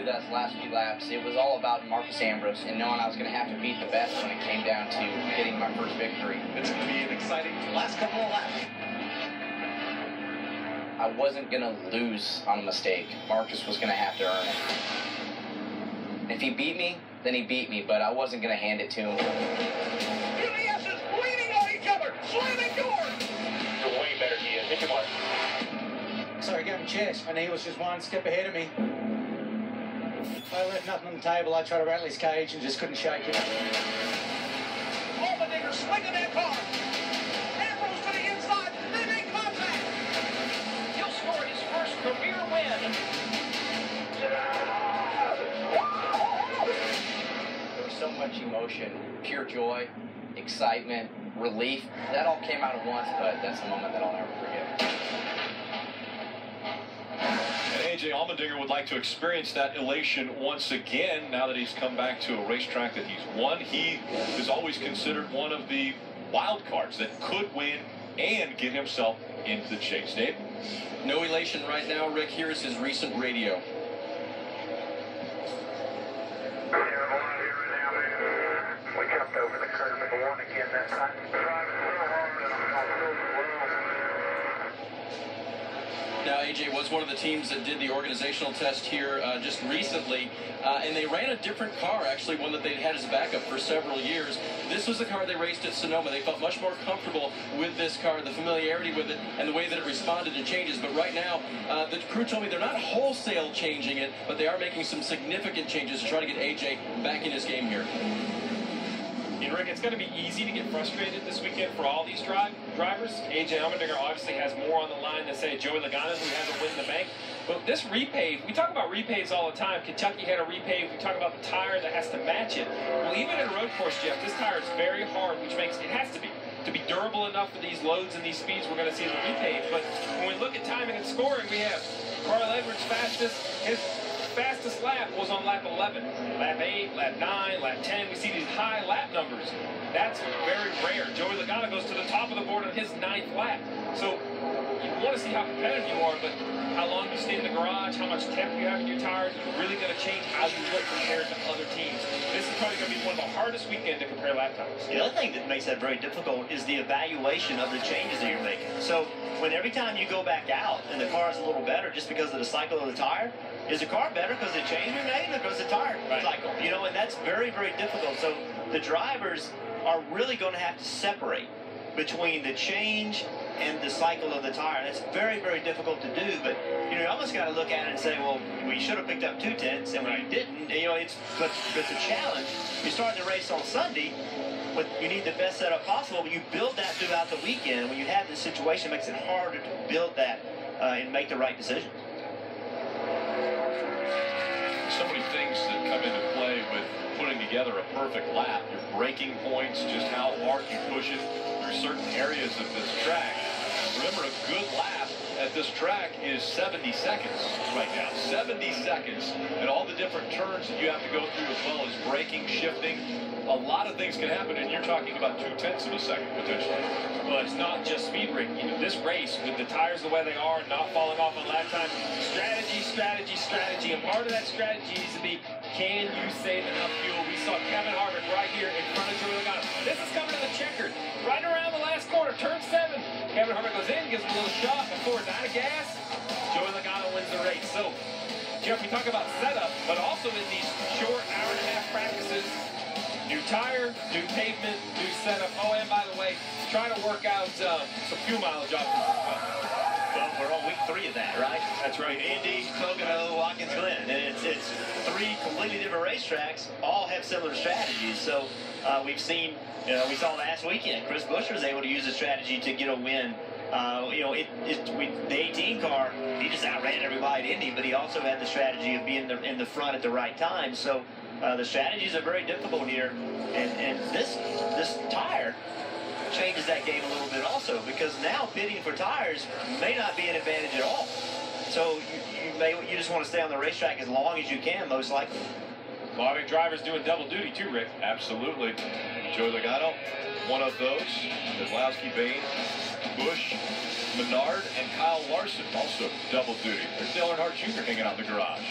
those last few laps, it was all about Marcus Ambrose and knowing I was going to have to beat the best when it came down to getting my first victory. It's going to be an exciting last couple of laps. I wasn't going to lose on a mistake. Marcus was going to have to earn it. If he beat me, then he beat me, but I wasn't going to hand it to him. UDS's leaning on each other, slamming doors. You're way better than he is. Hit your mark. Sorry, Captain Chezz. I know he was just one step ahead of me. I left nothing on the table. I tried to rattle his cage and just couldn't shake it. Allmendinger swinging that car. Ambrose to the inside. They make contact. He'll score his first career win. There was so much emotion, pure joy, excitement, relief. That all came out at once, but that's a moment that I'll never forget. And A.J. Allmendinger would like to experience that elation once again now that he's come back to a racetrack that he's won. He is always considered one of the wild cards that could win and get himself into the chase. Dave? No elation right now, Rick. Here's his recent radio. We jumped over the curve and won again that time. Driving so hard and I feel the world. Now, AJ was one of the teams that did the organizational test here just recently, and they ran a different car, actually, one that they'd had as a backup for several years. This was the car they raced at Sonoma. They felt much more comfortable with this car, the familiarity with it, and the way that it responded to changes. But right now, the crew told me they're not wholesale changing it, but they are making some significant changes to try to get AJ back in his game here. And Rick, it's going to be easy to get frustrated this weekend for all these drivers. A.J. Allmendinger obviously has more on the line than, say, Joey Logano, who has a win in the bank. But this repave, we talk about repaves all the time. Kentucky had a repave. We talk about the tire that has to match it. Well, even in a road course, Jeff, this tire is very hard, which makes it has to be durable enough for these loads and these speeds we're going to see in the repave. But when we look at timing and scoring, we have Carl Edwards fastest. His fastest lap was on lap 11, lap 8, lap 9, lap 10. We see these high lap numbers. That's very rare. Joey Logano goes to the top of the board on his 9th lap. So you want to see how competitive you are, but how long you stay in the garage, how much temp you have in your tires, is really going to change how you look compared to other teams. This is probably going to be one of the hardest weekends to compare lap times. The other thing that makes that very difficult is the evaluation of the changes that you're making. So when every time you go back out and the car is a little better just because of the cycle of the tire, is the car better because the change we made or because the tire cycle? You know, and that's very, very difficult. So the drivers are really going to have to separate between the change and the cycle of the tire. That's very, very difficult to do, but you know, you almost got to look at it and say, well, we should have picked up 2/10, and we didn't. And, you know, it's a challenge. You start the race on Sunday, but you need the best setup possible. But you build that throughout the weekend. When you have this situation, it makes it harder to build that and make the right decisions. So many things that come into play with putting together a perfect lap. Your braking points, just how hard you push it through certain areas of this track. Remember, a good lap at this track is 70 seconds right now. 70 seconds. And all the different turns that you have to go through, as well as braking, shifting. A lot of things can happen, and you're talking about 0.2 of a second, potentially. Well, it's not just speed, Rick. You know, this race, with the tires the way they are, not falling off on lap time, strategy, strategy, strategy. And part of that strategy needs to be, can you save enough fuel? We saw Kevin Harvick right here in front of Joey Logano. This is coming to the checkered. Right around the last corner, turn 7. Kevin Harvick goes in, gives him a little shot before it's out of gas. Joey Logano wins the race. So, Jeff, we talk about setup, but also in these short hour-and-a-half practices, new tire, new pavement, new setup. Oh, and by the way, trying to work out some fuel mileage off Well, we're on week 3 of that, right? That's right. Indy, Pocono, Watkins Glen. And it's 3 completely different racetracks, all have similar strategies. So we've seen, you know, we saw last weekend, Chris Buescher was able to use a strategy to get a win. You know, the 18 car, he just outran everybody at Indy, but he also had the strategy of being in the front at the right time. So the strategies are very difficult here, and this tire changes that game a little bit also, because now bidding for tires may not be an advantage at all. So you just want to stay on the racetrack as long as you can, most likely. A lot of drivers doing double duty too, Rick. Absolutely. Joey Logano, one of those. Kozlowski, Bain, Busch, Menard, and Kyle Larson also double duty. There's Dale Earnhardt Jr. hanging out in the garage.